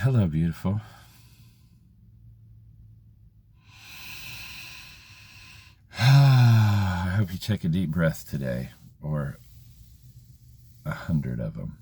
Hello, beautiful. I hope you take a deep breath today, or 100 of them.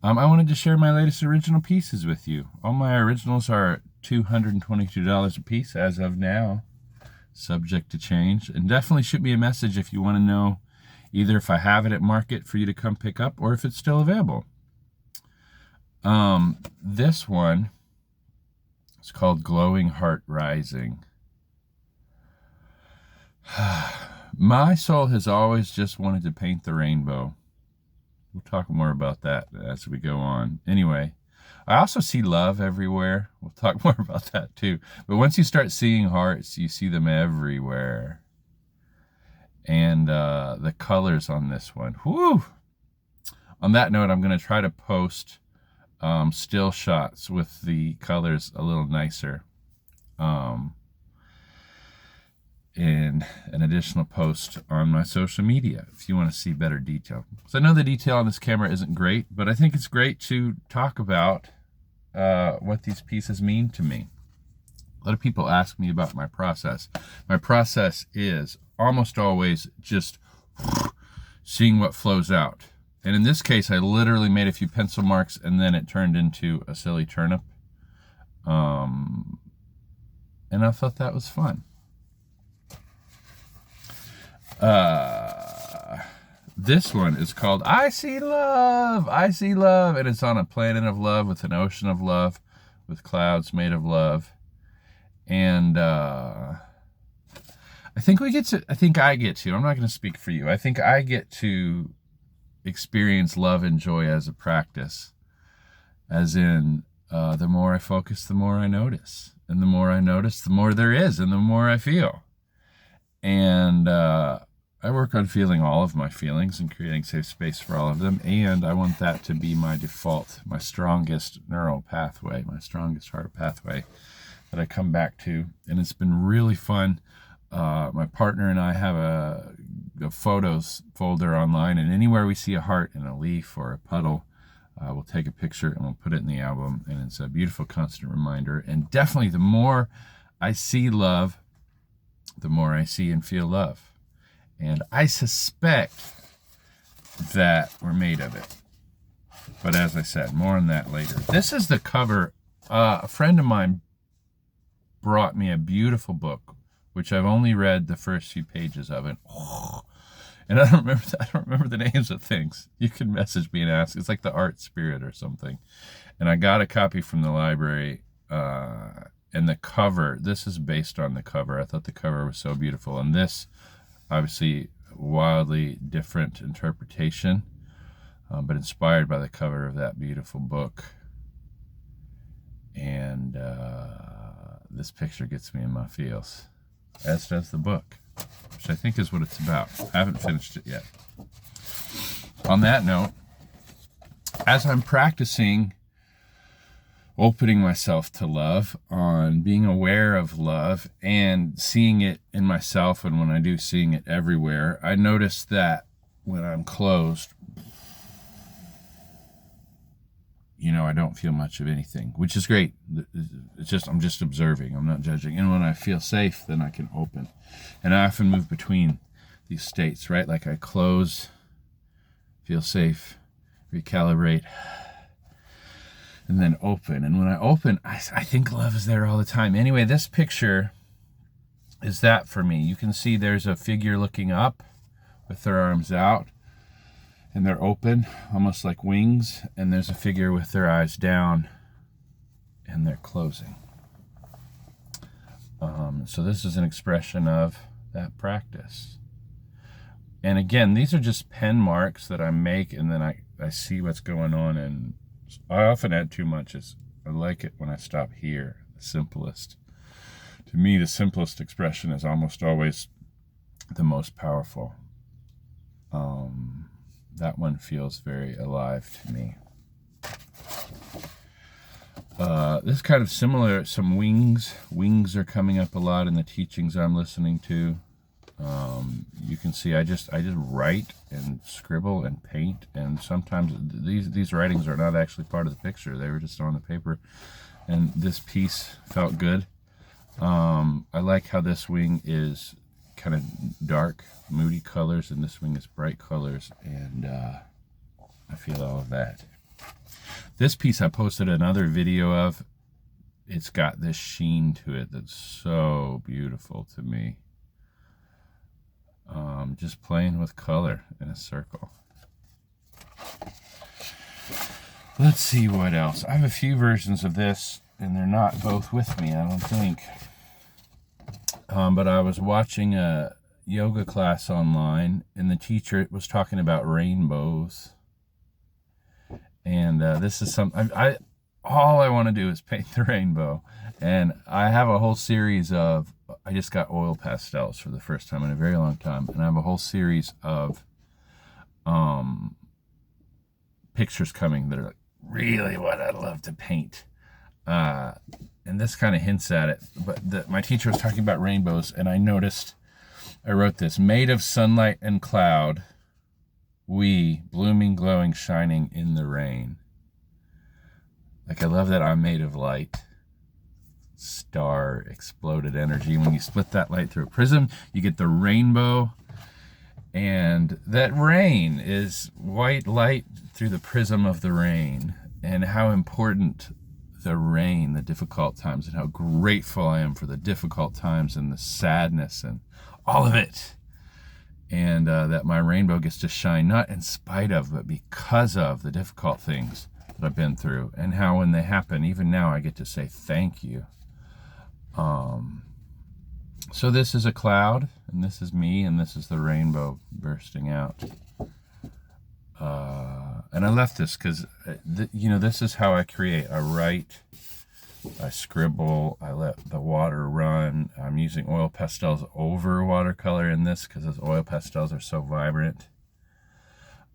I wanted to share my latest original pieces with you. All my originals are $222 a piece as of now, subject to change. And definitely shoot me a message if you want to know either if I have it at market for you to come pick up or if it's still available. This one is called Glowing Heart Rising. My soul has always just wanted to paint the rainbow. We'll talk more about that as we go on. Anyway, I also see love everywhere. We'll talk more about that too. But once you start seeing hearts, you see them everywhere. And the colors on this one. Whoo! On that note, I'm going to try to post still shots with the colors a little nicer. In an additional post on my social media if you want to see better detail. So I know the detail on this camera isn't great, but I think it's great to talk about what these pieces mean to me. A lot of people ask me about my process. My process is almost always just seeing what flows out. And in this case, I literally made a few pencil marks and then it turned into a silly turnip. And I thought that was fun. This one is called I See Love, I See Love, and it's on a planet of love with an ocean of love, with clouds made of love. And I think I get to, I'm not going to speak for you, I think I get to experience love and joy as a practice. As in, the more I focus, the more I notice. And the more I notice, the more there is, and the more I feel. And I work on feeling all of my feelings and creating safe space for all of them. And I want that to be my default, my strongest neural pathway, my strongest heart pathway that I come back to. And it's been really fun. My partner and I have a photos folder online, and anywhere we see a heart in a leaf or a puddle, we'll take a picture and we'll put it in the album. And it's a beautiful constant reminder. And definitely the more I see love, the more I see and feel love. And I suspect that we're made of it. But as I said, more on that later. This is the cover. A friend of mine brought me a beautiful book, which I've only read the first few pages of it. And I don't remember the names of things. You can message me and ask. It's like the Art Spirit or something. And I got a copy from the library. And the cover, this is based on the cover. I thought the cover was so beautiful. And this, obviously, wildly different interpretation, but inspired by the cover of that beautiful book. And this picture gets me in my feels, as does the book, which I think is what it's about. I haven't finished it yet. On that note, as I'm practicing opening myself to love, on being aware of love and seeing it in myself, and when I do, seeing it everywhere, I notice that when I'm closed, I don't feel much of anything, which is great. It's just, I'm just observing, I'm not judging. And when I feel safe, then I can open. And I often move between these states, right? Like I close, feel safe, recalibrate, and then open. And when I open, I think love is there all the time. Anyway, this picture is that for me. You can see there's a figure looking up with their arms out, and they're open, almost like wings. And there's a figure with their eyes down, and they're closing. So this is an expression of that practice. And again, these are just pen marks that I make, and then I see what's going on, and I often add too much. I like it when I stop here, the simplest. To me, the simplest expression is almost always the most powerful. That one feels very alive to me. This is kind of similar, some wings. Wings are coming up a lot in the teachings I'm listening to. You can see I just write and scribble and paint, and sometimes these writings are not actually part of the picture. They were just on the paper, and this piece felt good. I like how this wing is kind of dark, moody colors, and this wing is bright colors, and I feel all of that. This piece I posted another video of. It's got this sheen to it that's so beautiful to me. Just playing with color in a circle. Let's see what else. I have a few versions of this, and they're not both with me, I don't think. But I was watching a yoga class online, and the teacher was talking about rainbows. And this is something all I want to do is paint the rainbow. And I have a whole series of, I just got oil pastels for the first time in a very long time, and I have a whole series of pictures coming that are like really what I'd love to paint. And this kind of hints at it, but my teacher was talking about rainbows, and I noticed, I wrote this: made of sunlight and cloud, we, blooming, glowing, shining in the rain. Like, I love that I'm made of light. Star exploded energy. When you split that light through a prism, you get the rainbow. And that rain is white light through the prism of the rain. And how important the rain, the difficult times, and how grateful I am for the difficult times and the sadness and all of it. And that my rainbow gets to shine, not in spite of, but because of the difficult things that I've been through. And how when they happen, even now, I get to say thank you. So this is a cloud, and this is me, and this is the rainbow bursting out. And I left this because, this is how I create. I write, I scribble, I let the water run. I'm using oil pastels over watercolor in this because those oil pastels are so vibrant.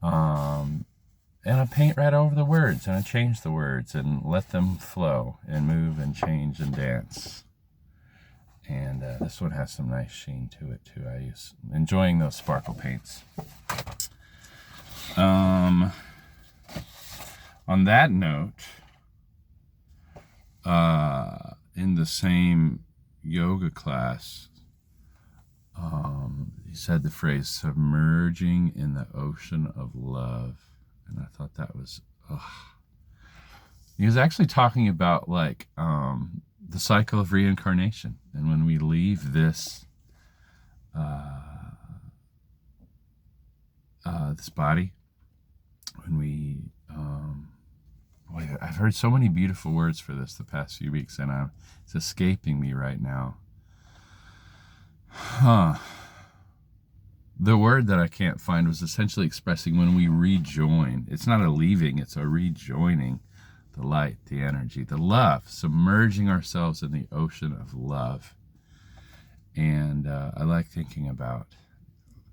And I paint right over the words, and I change the words and let them flow and move and change and dance. And this one has some nice sheen to it too. Enjoying those sparkle paints. On that note, in the same yoga class, he said the phrase "submerging in the ocean of love," and I thought that was. He was actually talking about the cycle of reincarnation, and when we leave this this body, when we I've heard so many beautiful words for this the past few weeks, and it's escaping me right now. The word that I can't find was essentially expressing when we rejoin. It's not a leaving, it's a rejoining. The light, the energy, the love, submerging ourselves in the ocean of love. And I like thinking about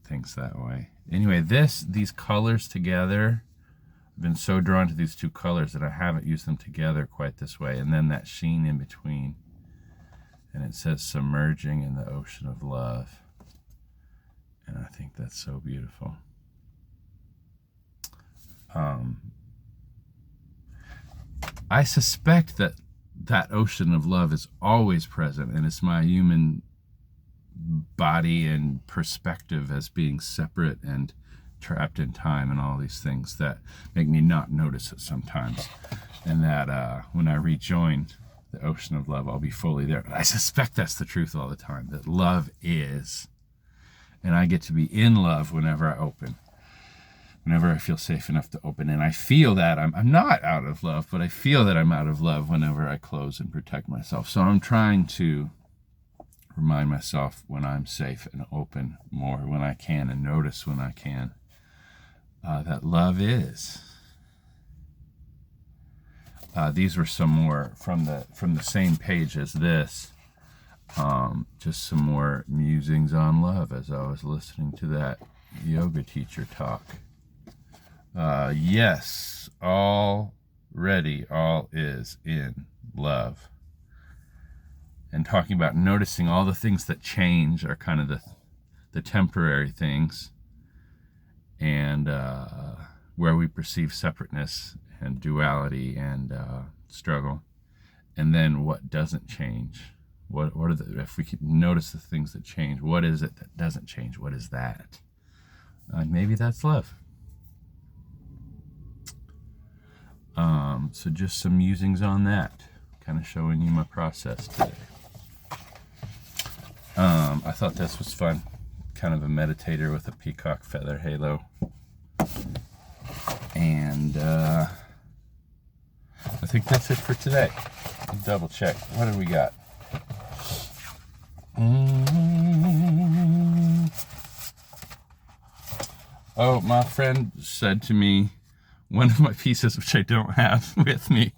things that way. Anyway, these colors together, I've been so drawn to these two colors that I haven't used them together quite this way. And then that sheen in between. And it says submerging in the ocean of love. And I think that's so beautiful. I suspect that ocean of love is always present, and it's my human body and perspective as being separate and trapped in time and all these things that make me not notice it sometimes. And that when I rejoin the ocean of love, I'll be fully there. But I suspect that's the truth all the time, that love is. And I get to be in love whenever I open. Whenever I feel safe enough to open. And I feel that I'm not out of love, but I feel that I'm out of love whenever I close and protect myself. So I'm trying to remind myself when I'm safe and open more when I can, and notice when I can, that love is. These were some more from the same page as this. Just some more musings on love as I was listening to that yoga teacher talk. Yes, already all is in love. And talking about noticing all the things that change are kind of the temporary things, and where we perceive separateness and duality and struggle, and then what doesn't change. What are if we could notice the things that change, what is it that doesn't change? What is that? Maybe that's love. So just some musings on that, kind of showing you my process today. I thought this was fun, kind of a meditator with a peacock feather halo. And I think that's it for today. Double check. What do we got? Oh, my friend said to me, one of my pieces, which I don't have with me,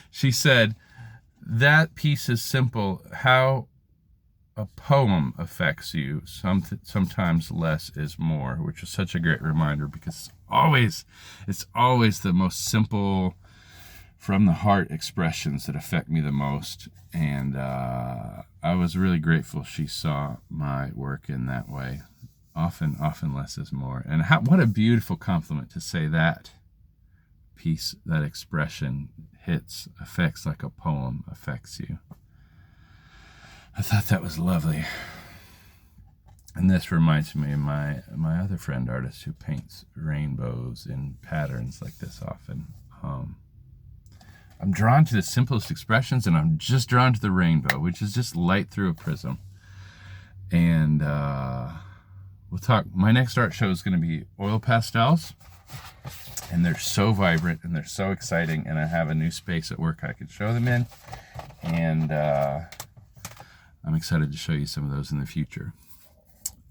she said, that piece is simple. How a poem affects you, sometimes less is more, which is such a great reminder, because it's always the most simple, from the heart expressions that affect me the most. And I was really grateful she saw my work in that way. Often less is more. And what a beautiful compliment to say that piece, that expression affects like a poem affects you. I thought that was lovely. And this reminds me of my other friend artist who paints rainbows in patterns like this often. I'm drawn to the simplest expressions, and I'm just drawn to the rainbow, which is just light through a prism. And we'll talk. My next art show is going to be oil pastels, and they're so vibrant and they're so exciting, and I have a new space at work I can show them in, and I'm excited to show you some of those in the future.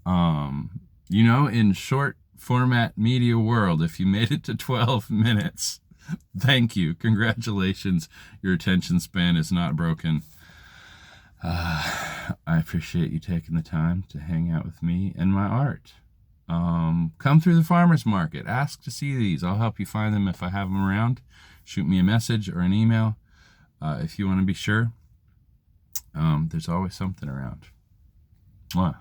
In short format media world, if you made it to 12 minutes, thank you. Congratulations. Your attention span is not broken. I appreciate you taking the time to hang out with me and my art. Come through the farmer's market. Ask to see these. I'll help you find them if I have them around. Shoot me a message or an email if you want to be sure. There's always something around. Mwah.